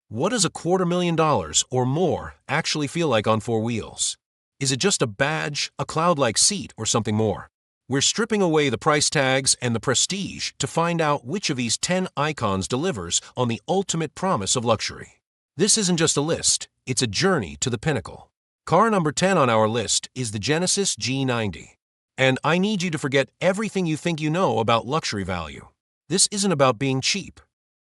What does $250,000 or more actually feel like on four wheels? Is it just a badge, a cloud-like seat, or something more? We're stripping away the price tags and the prestige to find out which of these 10 icons delivers on the ultimate promise of luxury. This isn't just a list, it's a journey to the pinnacle. Car number 10 on our list is the Genesis G90. And I need you to forget everything you think you know about luxury value. This isn't about being cheap.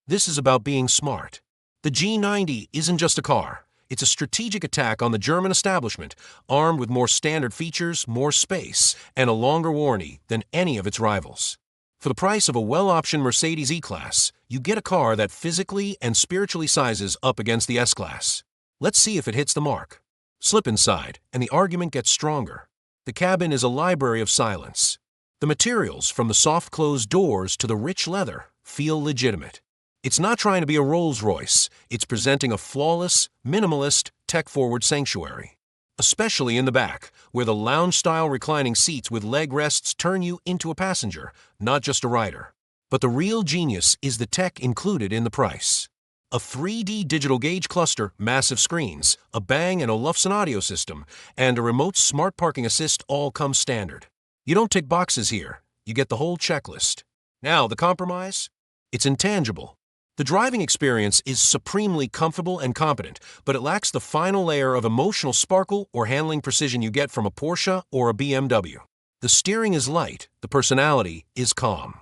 This is about being smart. The G90 isn't just a car. It's a strategic attack on the German establishment, armed with more standard features, more space, and a longer warranty than any of its rivals. For the price of a well-optioned Mercedes E-Class, you get a car that physically and spiritually sizes up against the S-Class. Let's see if it hits the mark. Slip inside, and the argument gets stronger. The cabin is a library of silence. The materials, from the soft-closed doors to the rich leather, feel legitimate. It's not trying to be a Rolls-Royce. It's presenting a flawless, minimalist, tech-forward sanctuary. Especially in the back, where the lounge-style reclining seats with leg rests turn you into a passenger, not just a rider. But the real genius is the tech included in the price. A 3D digital gauge cluster, massive screens, a Bang & Olufsen audio system, and a remote smart parking assist all come standard. You don't tick boxes here. You get the whole checklist. Now, the compromise? It's intangible. The driving experience is supremely comfortable and competent, but it lacks the final layer of emotional sparkle or handling precision you get from a Porsche or a BMW. The steering is light, the personality is calm.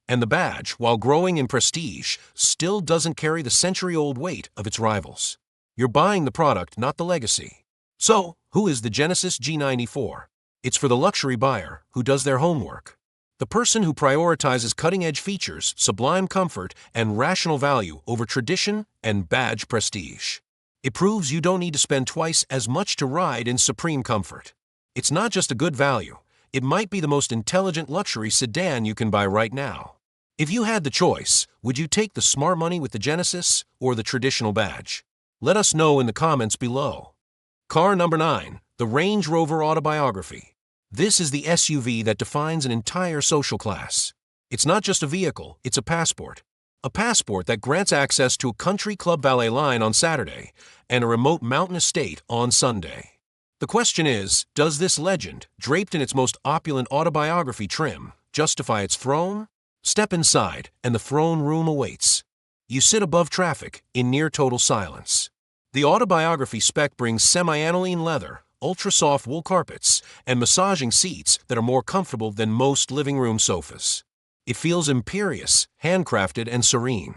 And the badge, while growing in prestige, still doesn't carry the century-old weight of its rivals. You're buying the product, not the legacy. So, who is the Genesis G90 for? It's for the luxury buyer who does their homework. The person who prioritizes cutting-edge features, sublime comfort, and rational value over tradition and badge prestige. It proves you don't need to spend twice as much to ride in supreme comfort. It's not just a good value. It might be the most intelligent luxury sedan you can buy right now. If you had the choice, would you take the smart money with the Genesis or the traditional badge? Let us know in the comments below. Car number 9, the Range Rover Autobiography. This is the SUV that defines an entire social class. It's not just a vehicle, it's a passport. A passport that grants access to a country club valet line on Saturday and a remote mountain estate on Sunday. The question is, does this legend, draped in its most opulent autobiography trim, justify its throne? Step inside, and the throne room awaits. You sit above traffic, in near-total silence. The autobiography spec brings semi-aniline leather, ultra-soft wool carpets, and massaging seats that are more comfortable than most living room sofas. It feels imperious, handcrafted, and serene.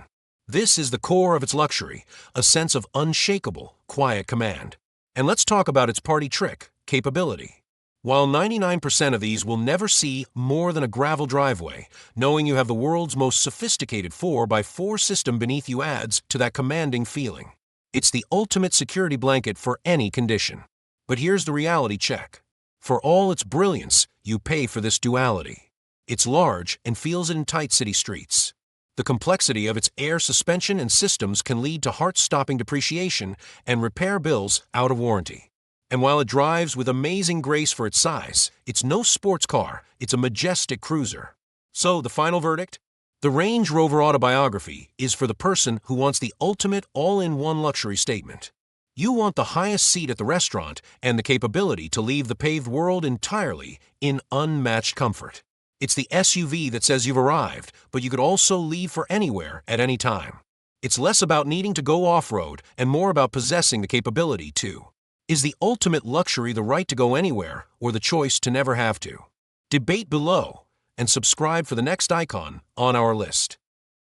This is the core of its luxury, a sense of unshakable, quiet command. And let's talk about its party trick, capability. While 99% of these will never see more than a gravel driveway, knowing you have the world's most sophisticated 4x4 system beneath you adds to that commanding feeling. It's the ultimate security blanket for any condition. But here's the reality check. For all its brilliance, you pay for this duality. It's large and feels it in tight city streets. The complexity of its air suspension and systems can lead to heart-stopping depreciation and repair bills out of warranty. And while it drives with amazing grace for its size, it's no sports car, it's a majestic cruiser. So, the final verdict? The Range Rover Autobiography is for the person who wants the ultimate all-in-one luxury statement. You want the highest seat at the restaurant and the capability to leave the paved world entirely in unmatched comfort. It's the SUV that says you've arrived, but you could also leave for anywhere at any time. It's less about needing to go off-road and more about possessing the capability to. Is the ultimate luxury the right to go anywhere or the choice to never have to? Debate below and subscribe for the next icon on our list.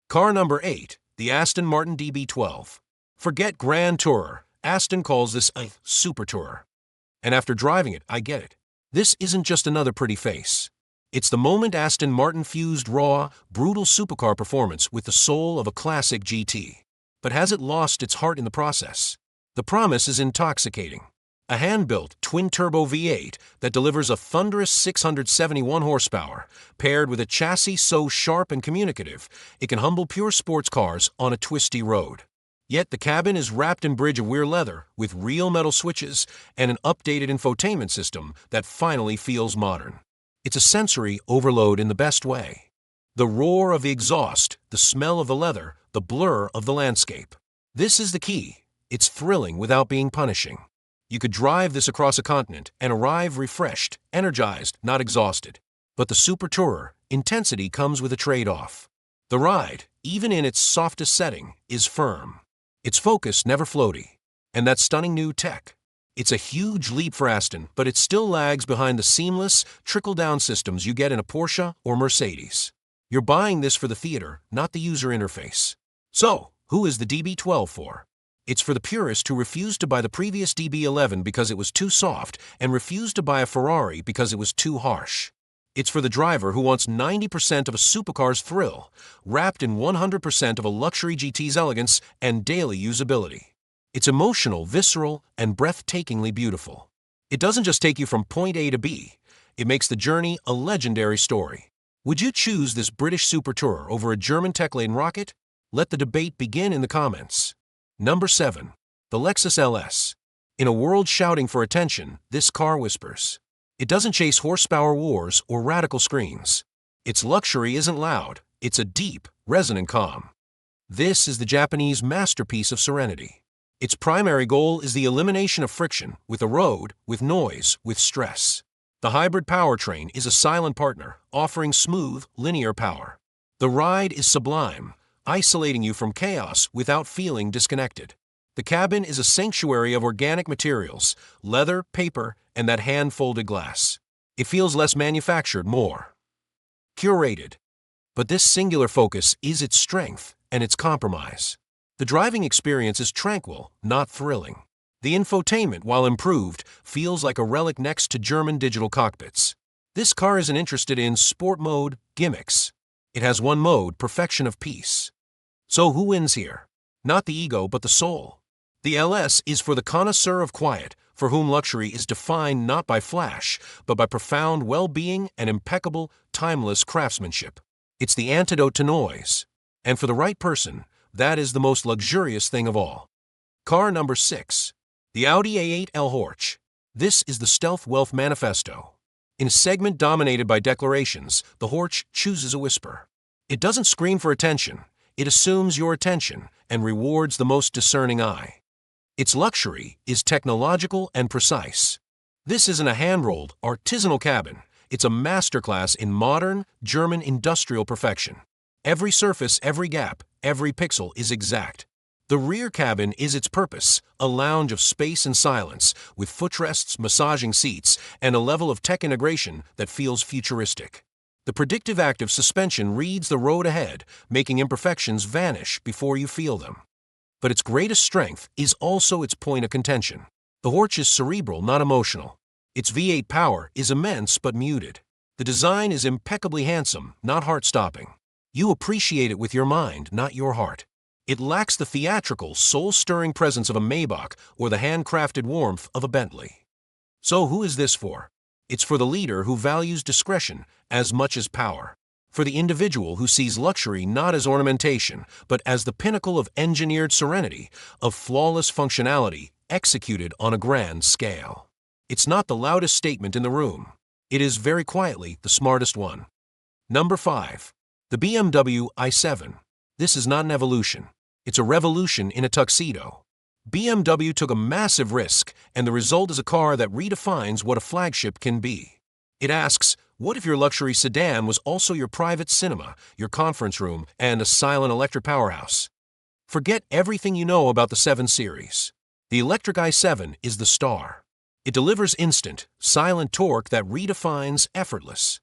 Car number 8, the Aston Martin DB12. Forget Grand Tourer. Aston calls this a super tourer. And after driving it, I get it. This isn't just another pretty face. It's the moment Aston Martin fused raw, brutal supercar performance with the soul of a classic GT. But has it lost its heart in the process? The promise is intoxicating. A hand-built twin-turbo V8 that delivers a thunderous 671 horsepower, paired with a chassis so sharp and communicative, it can humble pure sports cars on a twisty road. Yet the cabin is wrapped in bridge of wear leather with real metal switches and an updated infotainment system that finally feels modern. It's a sensory overload in the best way. The roar of the exhaust, the smell of the leather, the blur of the landscape. This is the key. It's thrilling without being punishing. You could drive this across a continent and arrive refreshed, energized, not exhausted. But the Super Tourer, intensity comes with a trade-off. The ride, even in its softest setting, is firm. Its focus never floaty. And that stunning new tech. It's a huge leap for Aston, but it still lags behind the seamless, trickle-down systems you get in a Porsche or Mercedes. You're buying this for the theater, not the user interface. So, who is the DB12 for? It's for the purist who refused to buy the previous DB11 because it was too soft and refused to buy a Ferrari because it was too harsh. It's for the driver who wants 90% of a supercar's thrill, wrapped in 100% of a luxury GT's elegance and daily usability. It's emotional, visceral, and breathtakingly beautiful. It doesn't just take you from point A to B, it makes the journey a legendary story. Would you choose this British Super Tourer over a German tech-laden rocket? Let the debate begin in the comments. Number 7. The Lexus LS. In a world shouting for attention, this car whispers. It doesn't chase horsepower wars or radical screams. Its luxury isn't loud, it's a deep, resonant calm. This is the Japanese masterpiece of serenity. Its primary goal is the elimination of friction with the road, with noise, with stress. The hybrid powertrain is a silent partner, offering smooth, linear power. The ride is sublime, isolating you from chaos without feeling disconnected. The cabin is a sanctuary of organic materials, leather, paper, and that hand-folded glass. It feels less manufactured, more curated. But this singular focus is its strength and its compromise. The driving experience is tranquil, not thrilling. The infotainment, while improved, feels like a relic next to German digital cockpits. This car isn't interested in sport mode gimmicks. It has one mode, perfection of peace. So who wins here? Not the ego, but the soul. The LS is for the connoisseur of quiet, for whom luxury is defined not by flash, but by profound well-being and impeccable, timeless craftsmanship. It's the antidote to noise. And for the right person, that is the most luxurious thing of all. Car number 6. The Audi A8 L Horch. This is the stealth wealth manifesto. In a segment dominated by declarations, the Horch chooses a whisper. It doesn't scream for attention. It assumes your attention and rewards the most discerning eye. Its luxury is technological and precise. This isn't a hand-rolled, artisanal cabin. It's a masterclass in modern, German industrial perfection. Every surface, every gap, every pixel is exact. The rear cabin is its purpose, a lounge of space and silence, with footrests, massaging seats, and a level of tech integration that feels futuristic. The predictive active suspension reads the road ahead, making imperfections vanish before you feel them. But its greatest strength is also its point of contention. The Horch is cerebral, not emotional. Its V8 power is immense but muted. The design is impeccably handsome, not heart-stopping. You appreciate it with your mind, not your heart. It lacks the theatrical, soul-stirring presence of a Maybach or the handcrafted warmth of a Bentley. So who is this for? It's for the leader who values discretion as much as power. For the individual who sees luxury not as ornamentation, but as the pinnacle of engineered serenity, of flawless functionality executed on a grand scale. It's not the loudest statement in the room. It is very quietly the smartest one. Number 5. The BMW i7. This is not an evolution. It's a revolution in a tuxedo. BMW took a massive risk, and the result is a car that redefines what a flagship can be. It asks, what if your luxury sedan was also your private cinema, your conference room, and a silent electric powerhouse? Forget everything you know about the 7 Series. The electric i7 is the star. It delivers instant, silent torque that redefines effortless.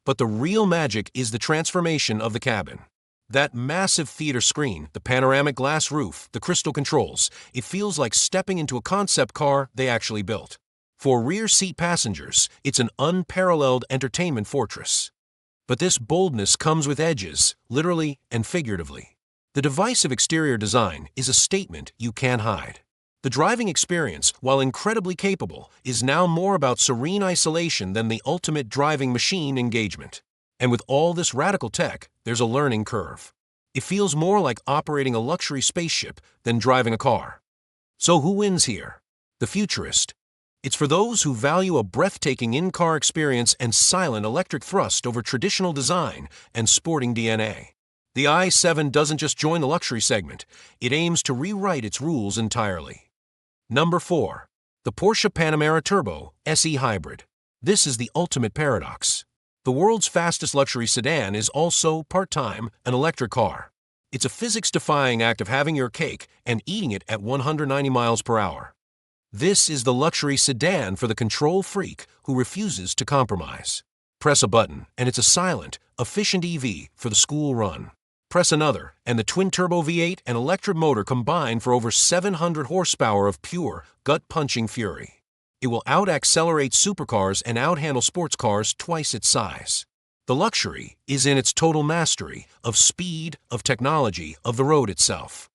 But the real magic is the transformation of the cabin. That massive theater screen, the panoramic glass roof, the crystal controls, it feels like stepping into a concept car they actually built. For rear seat passengers, it's an unparalleled entertainment fortress. But this boldness comes with edges, literally and figuratively. The divisive exterior design is a statement you can't hide. The driving experience, while incredibly capable, is now more about serene isolation than the ultimate driving machine engagement. And with all this radical tech, there's a learning curve. It feels more like operating a luxury spaceship than driving a car. So who wins here? The futurist. It's for those who value a breathtaking in-car experience and silent electric thrust over traditional design and sporting DNA. The i7 doesn't just join the luxury segment, it aims to rewrite its rules entirely. Number 4. The Porsche Panamera Turbo SE Hybrid. This is the ultimate paradox. The world's fastest luxury sedan is also, part-time, an electric car. It's a physics-defying act of having your cake and eating it at 190 miles per hour. This is the luxury sedan for the control freak who refuses to compromise. Press a button, and it's a silent, efficient EV for the school run. Press another, and the twin-turbo V8 and electric motor combine for over 700 horsepower of pure, gut-punching fury. It will out-accelerate supercars and out-handle sports cars twice its size. The luxury is in its total mastery of speed, of technology, of the road itself.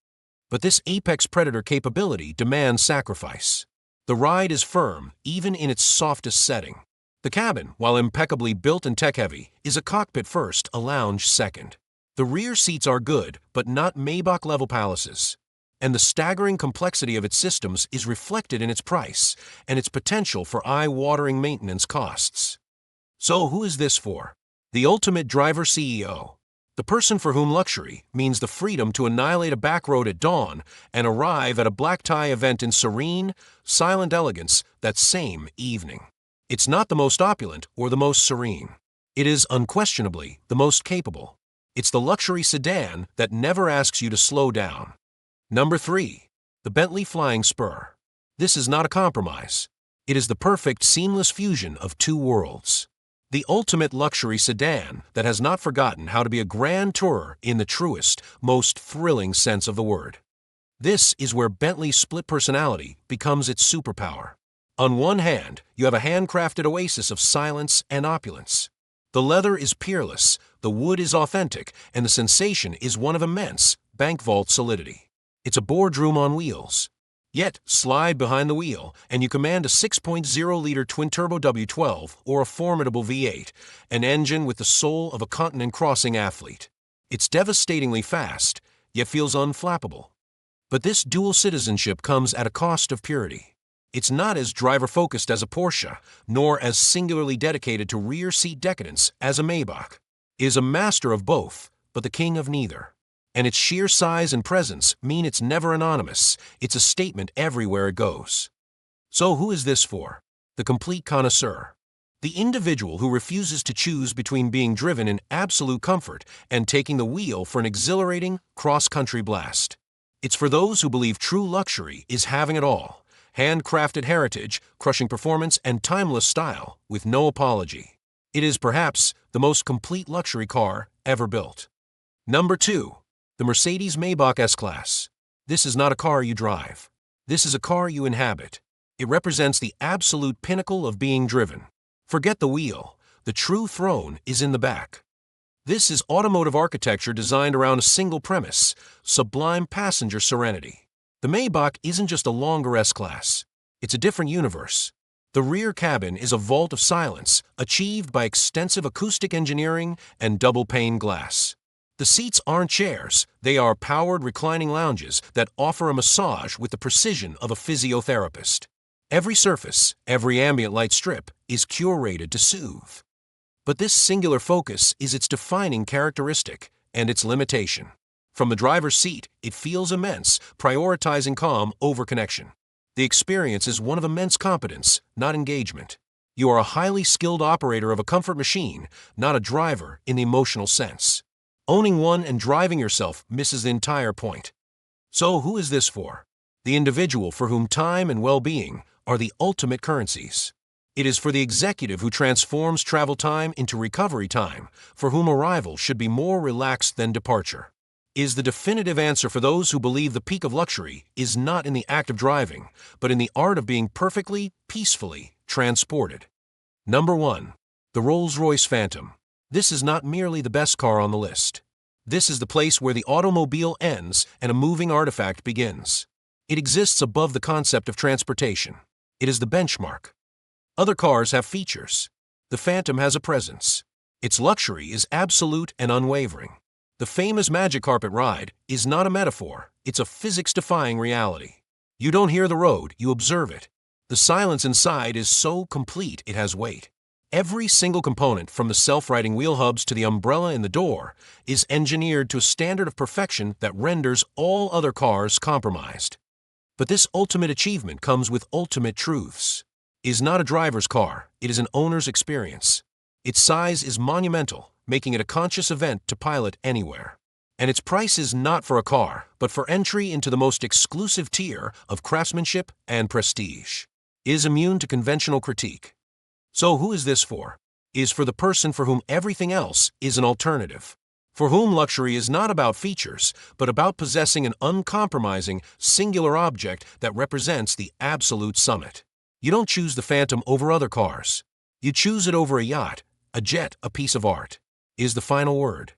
But this apex predator capability demands sacrifice. The ride is firm, even in its softest setting. The cabin, while impeccably built and tech-heavy, is a cockpit first, a lounge second. The rear seats are good, but not Maybach-level palaces. And the staggering complexity of its systems is reflected in its price and its potential for eye-watering maintenance costs. So who is this for? The ultimate driver CEO. The person for whom luxury means the freedom to annihilate a back road at dawn and arrive at a black-tie event in serene, silent elegance that same evening. It's not the most opulent or the most serene. It is unquestionably the most capable. It's the luxury sedan that never asks you to slow down. Number 3. The Bentley Flying Spur. This is not a compromise. It is the perfect seamless fusion of two worlds. The ultimate luxury sedan that has not forgotten how to be a grand tourer in the truest, most thrilling sense of the word. This is where Bentley's split personality becomes its superpower. On one hand, you have a handcrafted oasis of silence and opulence. The leather is peerless, the wood is authentic, and the sensation is one of immense, bank vault solidity. It's a boardroom on wheels. Yet, slide behind the wheel, and you command a 6.0-liter twin-turbo W12 or a formidable V8, an engine with the soul of a continent-crossing athlete. It's devastatingly fast, yet feels unflappable. But this dual citizenship comes at a cost of purity. It's not as driver-focused as a Porsche, nor as singularly dedicated to rear-seat decadence as a Maybach. It is a master of both, but the king of neither. And its sheer size and presence mean it's never anonymous. It's a statement everywhere it goes. So who is this for? The complete connoisseur. The individual who refuses to choose between being driven in absolute comfort and taking the wheel for an exhilarating cross-country blast. It's for those who believe true luxury is having it all. Handcrafted heritage, crushing performance, and timeless style with no apology. It is perhaps the most complete luxury car ever built. Number 2. The Mercedes-Maybach S-Class. This is not a car you drive. This is a car you inhabit. It represents the absolute pinnacle of being driven. Forget the wheel. The true throne is in the back. This is automotive architecture designed around a single premise: sublime passenger serenity. The Maybach isn't just a longer S-Class. It's a different universe. The rear cabin is a vault of silence, achieved by extensive acoustic engineering and double-pane glass. The seats aren't chairs, they are powered reclining lounges that offer a massage with the precision of a physiotherapist. Every surface, every ambient light strip, is curated to soothe. But this singular focus is its defining characteristic and its limitation. From the driver's seat, it feels immense, prioritizing calm over connection. The experience is one of immense competence, not engagement. You are a highly skilled operator of a comfort machine, not a driver in the emotional sense. Owning one and driving yourself misses the entire point. So who is this for? The individual for whom time and well-being are the ultimate currencies. It is for the executive who transforms travel time into recovery time, for whom arrival should be more relaxed than departure. It is the definitive answer for those who believe the peak of luxury is not in the act of driving, but in the art of being perfectly, peacefully transported. Number 1. The Rolls-Royce Phantom. This is not merely the best car on the list. This is the place where the automobile ends and a moving artifact begins. It exists above the concept of transportation. It is the benchmark. Other cars have features. The Phantom has a presence. Its luxury is absolute and unwavering. The famous magic carpet ride is not a metaphor, it's a physics-defying reality. You don't hear the road, you observe it. The silence inside is so complete it has weight. Every single component, from the self-righting wheel hubs to the umbrella in the door, is engineered to a standard of perfection that renders all other cars compromised. But this ultimate achievement comes with ultimate truths. It is not a driver's car, it is an owner's experience. Its size is monumental, making it a conscious event to pilot anywhere. And its price is not for a car, but for entry into the most exclusive tier of craftsmanship and prestige. It is immune to conventional critique. So who is this for? It is for the person for whom everything else is an alternative. For whom luxury is not about features, but about possessing an uncompromising, singular object that represents the absolute summit. You don't choose the Phantom over other cars. You choose it over a yacht, a jet, a piece of art. It is the final word.